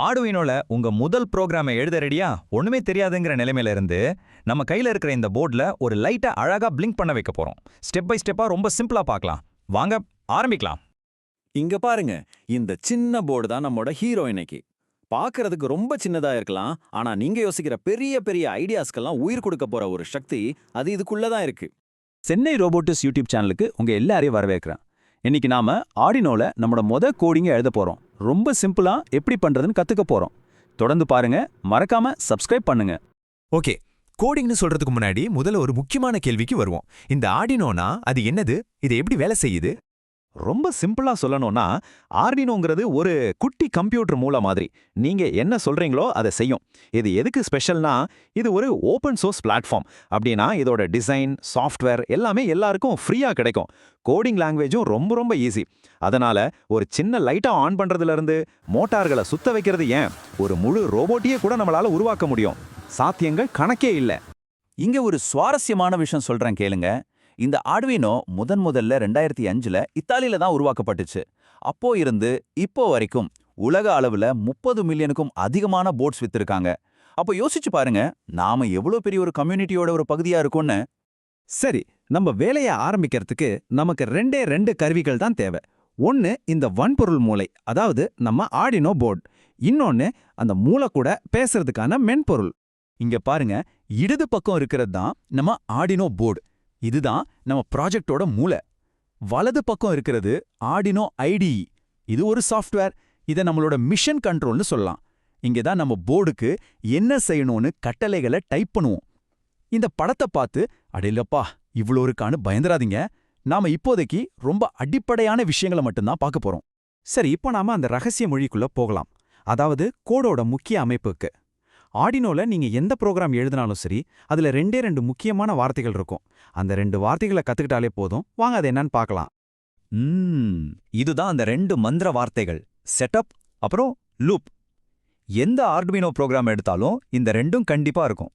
ஆர்டுயினோல உங்க முதல் ப்ரோக்ராமை எழுத ரெடியா? ஒண்ணுமே தெரியாதுங்கிற நிலைமையில இருந்து நம்ம கையில இருக்கிற இந்த போர்டுல ஒரு லைட்டா அழகா பிளிங்க் பண்ண வைக்க போறோம். ஸ்டெப் பை ஸ்டெப்பா ரொம்ப சிம்பிளா பார்க்கலாம். வாங்க ஆரம்பிக்கலாம். இங்க பாருங்க, இந்த சின்ன போர்டு தான் நம்மோட ஹீரோ இன்னைக்கு. பார்க்கறதுக்கு ரொம்ப சின்னதா இருக்கலாம், ஆனா நீங்க யோசிக்கிற பெரிய பெரிய ஐடியாஸ்க்கெல்லாம் உயிர் கொடுக்க போற ஒரு சக்தி அது இதுக்குள்ள தான் இருக்கு. சென்னை ரோபோட்டிக்ஸ் யூடியூப் சேனலுக்கு உங்க எல்லாரையும் வரவேற்கிறேன். இன்னைக்கு நாம ஆர்டினோல நம்மளோட கோடிங்கை எழுத போறோம். ரொம்ப சிம்பிளா எப்படி பண்றதுன்னு கத்துக்க போறோம். தொடர்ந்து பாருங்க, மறக்காம சப்ஸ்கிரைப் பண்ணுங்க. ஓகே, கோடிங்னு சொல்றதுக்கு முன்னாடி முதல்ல ஒரு முக்கியமான கேள்விக்கு வருவோம். இந்த ஆர்டினோனா அது என்னது? இது எப்படி வேலை செய்யுது? ரொம்ப சிம்பிளா சொல்லணும்னா, ஆர்டினோங்கிறது ஒரு குட்டி கம்ப்யூட்டர் மூல மாதிரி. நீங்க என்ன சொல்றீங்களோ அதை செய்யும். இது எதுக்கு ஸ்பெஷல்னா, இது ஒரு ஓபன் சோர்ஸ் பிளாட்ஃபார்ம். அப்படின்னா இதோட டிசைன், சாஃப்ட்வேர் எல்லாமே எல்லாருக்கும் ஃப்ரீயா கிடைக்கும். கோடிங் லாங்குவேஜும் ரொம்ப ரொம்ப ஈஸி. அதனால ஒரு சின்ன லைட்டா ஆன் பண்றதுல இருந்து மோட்டார்களை சுத்த வைக்கிறது, ஏன் ஒரு முழு ரோபோட்டியே கூட நம்மளால உருவாக்க முடியும். சாத்தியங்கள் கணக்கே இல்ல. இங்க ஒரு சுவாரஸ்யமான விஷயம் சொல்றேன் கேளுங்க. இந்த ஆர்டுயினோ முதல்ல 2005ல இத்தாலியில தான் உருவாக்கப்பட்டுச்சு. அப்போ இருந்து இப்போ வரைக்கும் உலக அளவுல 30 மில்லியனுக்கும் அதிகமான போர்ட்ஸ் வித்திருக்காங்க. அப்போ யோசிச்சு பாருங்க, நாம எவ்வளவு பெரிய ஒரு கம்யூனிட்டியோட ஒரு பகுதியா இருக்கோம்னு. சரி, நம்ம வேலையை ஆரம்பிக்கிறதுக்கு நமக்கு ரெண்டு கருவிகள் தான் தேவை. ஒன்னு இந்த வன்பொருள் மூளை, அதாவது நம்ம ஆர்டினோ போர்டு. இன்னொன்னு அந்த மூளை கூட பேசுறதுக்கான மென்பொருள். இங்க பாருங்க, இடது பக்கம் இருக்கிறது தான் நம்ம ஆர்டினோ போர்டு. இதுதான் நம்ம ப்ராஜெக்டோட மூளை. வலது பக்கம் இருக்கிறது ஆர்டினோ ஐடிஇ. இது ஒரு சாஃப்ட்வேர். இதை நம்மளோட மிஷன் கண்ட்ரோல்னு சொல்லலாம். இங்க தான் நம்ம போர்டுக்கு என்ன செய்யணும்னு கட்டளைகளை டைப் பண்ணுவோம். இந்த படத்தை பார்த்து அடையிலப்பா இவ்வளோ இருக்கான்னு பயந்துராதீங்க. நாம இப்போதைக்கு ரொம்ப அடிப்படையான விஷயங்களை மட்டும்தான் பார்க்க போறோம். சரி, இப்போ நாம அந்த ரகசிய மொழிக்குள்ள போகலாம். அதாவது கோடோட முக்கிய அமைப்புக்கு. ஆர்டினோல நீங்க எந்த ப்ரோக்ராம் எழுதினாலும் சரி, அதுல ரெண்டு முக்கியமான வார்த்தைகள் இருக்கும். அந்த 2 வார்த்தைகளை கத்துக்கிட்டாலே போதும். வாங்க அது என்னன்னு பார்க்கலாம். இதுதான் அந்த 2 மந்திர வார்த்தைகள், செட்டப் அப்புறம் லூப். எந்த ஆர்டுயினோ ப்ரோக்ராம் எடுத்தாலும் இந்த 2ம் கண்டிப்பா இருக்கும்.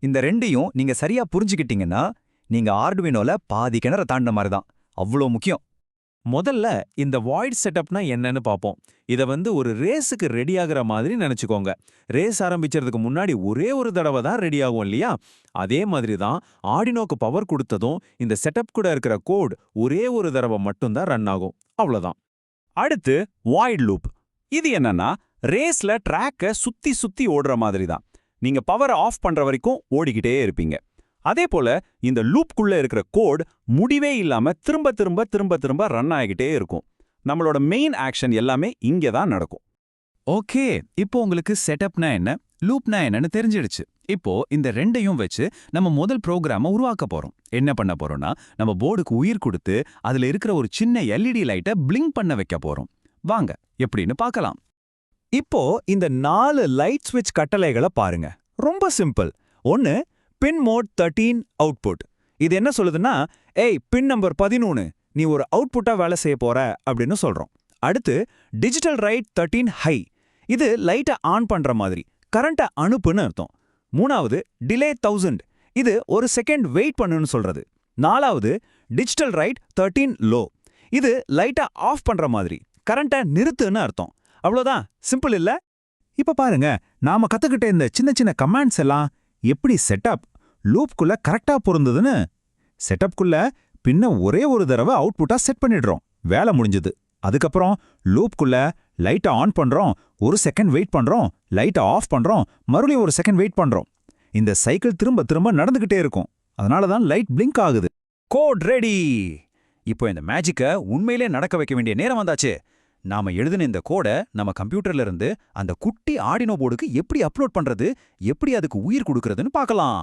இந்த 2ஐயும் நீங்க சரியா புரிஞ்சுக்கிட்டீங்கன்னா, நீங்க ஆர்டுயினோல பாதி கிணற தாண்டின மாதிரி தான். அவ்வளோ முக்கியம். முதல்ல இந்த வாய்ட் செட்டப்னா என்னன்னு பார்ப்போம். இதை ஒரு ரேஸுக்கு ரெடி ஆகுற மாதிரி நினைச்சுக்கோங்க. ரேஸ் ஆரம்பிக்கிறதுக்கு முன்னாடி ஒரே ஒரு தடவை தான் ரெடி ஆகும் இல்லையா? அதே மாதிரி தான் ஆர்டினோக்கு பவர் கொடுத்ததும் இந்த செட்டப் கூட இருக்கிற கோட் ஒரே ஒரு தடவை மட்டும்தான் ரன் ஆகும். அவ்வளோதான். அடுத்து வாய்ட் லூப். இது என்னன்னா, ரேஸ்ல ட்ராக்கை சுத்தி சுத்தி ஓடுற மாதிரி தான். நீங்க பவரை ஆஃப் பண்ற வரைக்கும் ஓடிக்கிட்டே இருப்பீங்க. அதே போல இந்த லூப்குள்ள இருக்கிற கோட் முடிவே இல்லாம திரும்ப ரன் ஆகிக்கிட்டே இருக்கும். நம்மளோட மெயின் ஆக்ஷன் எல்லாமே இங்கே தான் நடக்கும். ஓகே, இப்போ உங்களுக்கு செட்டப்னா என்ன, லூப்னா என்னன்னு தெரிஞ்சிடுச்சு. இப்போ இந்த 2ஐயும் வச்சு நம்ம முதல் ப்ரோக்ராமை உருவாக்க போறோம். என்ன பண்ண போறோம்னா, நம்ம போர்டுக்கு உயிர் கொடுத்து அதுல இருக்கிற ஒரு சின்ன எல்இடி லைட்டை பிளிங்க் பண்ண வைக்க போறோம். வாங்க எப்படின்னு பார்க்கலாம். இப்போ இந்த 4 லைட் ஸ்விட்ச் கட்டளைகளை பாருங்க. ரொம்ப சிம்பிள். ஒன்னு பின் மோட் 13 அவுட்புட். இது என்ன சொல்லுதுன்னா, ஏய் பின் நம்பர் 13, நீ ஒரு அவுட்புட்டா வேலை செய்ய போற அப்படின்னு சொல்றோம். அடுத்து டிஜிட்டல் ரைட் 13 ஹை. இது லைட்டை ஆன் பண்ற மாதிரி, கரண்ட்டை அனுப்புன்னு அர்த்தம். மூணாவது டிலே 1000. இது ஒரு செகண்ட் வெயிட் பண்ணுன்னு சொல்றது. நாலாவது டிஜிட்டல் ரைட் 13 லோ. இது லைட்டை ஆஃப் பண்ற மாதிரி, கரண்ட்டை நிறுத்துன்னு அர்த்தம். அவ்வளோதான், சிம்பிள் இல்ல? இப்ப பாருங்க, நாம கத்துக்கிட்ட இந்த சின்ன கமாண்ட்ஸ் எல்லாம் எப்படி செட்டப் லூப்குள்ள கரெக்டா பொருந்ததுன்னு. செட்டப்குள்ள பின்ன ஒரே ஒரு தடவை அவுட்புட்டா செட் பண்ணிடுறோம். வேலை முடிஞ்சது. அதுக்கப்புறம் லூப்குள்ள லைட்டை ஆன் பண்றோம், ஒரு செகண்ட் வெயிட் பண்றோம், லைட்டை ஆஃப் பண்றோம், மறுபடியும் ஒரு செகண்ட் வெயிட் பண்றோம். இந்த சைக்கிள் திரும்ப நடந்துகிட்டே இருக்கும். அதனால தான் லைட் பிளிங்க் ஆகுது. Code ready. இப்போ இந்த மேஜிக்கை உண்மையிலே நடக்க வைக்க வேண்டிய நேரம் வந்தாச்சு. நாம எழுதின இந்த கோடை நம்ம கம்ப்யூட்டர்ல இருந்து அந்த குட்டி ஆர்டினோ போர்டுக்கு எப்படி அப்லோட் பண்றது, எப்படி அதுக்கு உயிர் கொடுக்கறதுன்னு பார்க்கலாம்.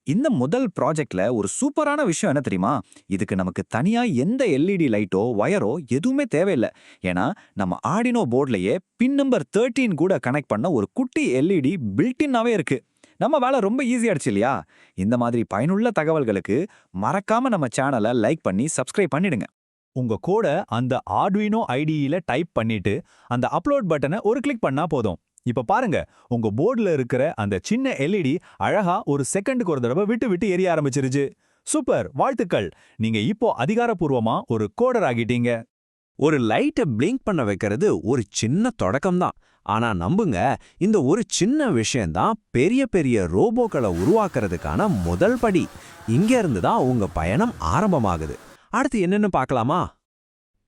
இந்த முதல் ப்ராஜெக்ட்ல ஒரு சூப்பரான விஷயம் என்ன தெரியுமா? இதுக்கு நமக்கு தனியா எந்த எல்இடி லைட்டோ வயரோ எதுவுமே தேவையில்லை. ஏன்னா நம்ம ஆர்டினோ போர்ட்லயே பின் நம்பர் 13 கூட கனெக்ட் பண்ண ஒரு குட்டி எல்இடி பில்டின்னாவே இருக்கு. நம்ம வேலை ரொம்ப ஈஸியாடுச்சு இல்லையா? இந்த மாதிரி பயனுள்ள தகவல்களுக்கு மறக்காம நம்ம சேனலை லைக் பண்ணி சப்ஸ்கிரைப் பண்ணிடுங்க. உங்க கோடை அந்த ஆர்டுயினோ ஐடியில டைப் பண்ணிட்டு அந்த அப்லோட் பட்டனை ஒரு கிளிக் பண்ணா போதும். இப்ப பாருங்க, உங்க போர்டுல இருக்கிற அந்த சின்ன எல்இடி அழகா ஒரு செகண்டுக்கு ஒரு தடவை விட்டு எரிய ஆரம்பிச்சிருச்சு. சூப்பர், வாழ்த்துக்கள். நீங்க இப்போ அதிகாரப்பூர்வமா ஒரு கோடர் ஆகிட்டீங்க. ஒரு லைட்டை பிளிங்க் பண்ண வைக்கிறது ஒரு சின்ன தொடக்கம் தான். ஆனா நம்புங்க, இந்த ஒரு சின்ன விஷயம்தான் பெரிய பெரிய ரோபோக்களை உருவாக்குறதுக்கான முதல் படி. இங்க இருந்து தான் உங்க பயணம் ஆரம்பமாகுது. அடுத்து என்னன்னு பார்க்கலாமா?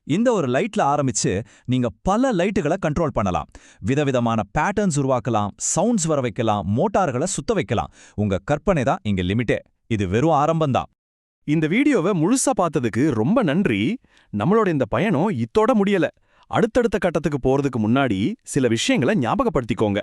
இந்த ஒரு லைட்ல ஆரம்பிச்சு நீங்க பல லைட்டுகளை கண்ட்ரோல் பண்ணலாம். விதவிதமான பேட்டர்ன்ஸ் உருவாக்கலாம், சவுண்ட்ஸ் வர வைக்கலாம், மோட்டார்களை சுத்த வைக்கலாம். உங்க கற்பனை தான் இங்க லிமிட்டே. இது வெறும் ஆரம்பம்தான். இந்த வீடியோவை முழுசா பார்த்ததுக்கு ரொம்ப நன்றி. நம்மளோட இந்த பயணம் இத்தோட முடியல. அடுத்தடுத்த கட்டத்துக்கு போறதுக்கு முன்னாடி சில விஷயங்களை ஞாபகப்படுத்திக்கோங்க.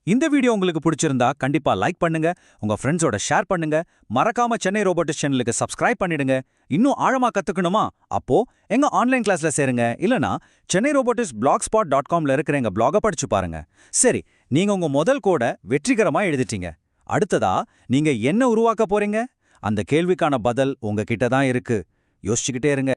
இந்த வீடியோ உங்களுக்கு பிடிச்சிருந்தா கண்டிப்பா லைக் பண்ணுங்க, உங்க ஃப்ரெண்ட்ஸோட ஷேர் பண்ணுங்க, மறக்காம சென்னை ரோபோட்டிக்ஸ் சேனலுக்கு சப்ஸ்கிரைப் பண்ணிடுங்க. இன்னும் ஆழமா கத்துக்கணுமா? அப்போ எங்க ஆன்லைன் கிளாஸ்ல சேருங்க. இல்லனா சென்னை ரோபோட்டிக்ஸ் blogspot.comல இருக்கிற எங்க பிளாக படிச்சு பாருங்க. சரி, நீங்க உங்க முதல் கோட வெற்றிகரமா எழுதிட்டீங்க. அடுத்ததா நீங்க என்ன உருவாக்க போறீங்க? அந்த கேள்விக்கான பதில் உங்ககிட்ட தான் இருக்கு. யோசிச்சுக்கிட்டே இருங்க.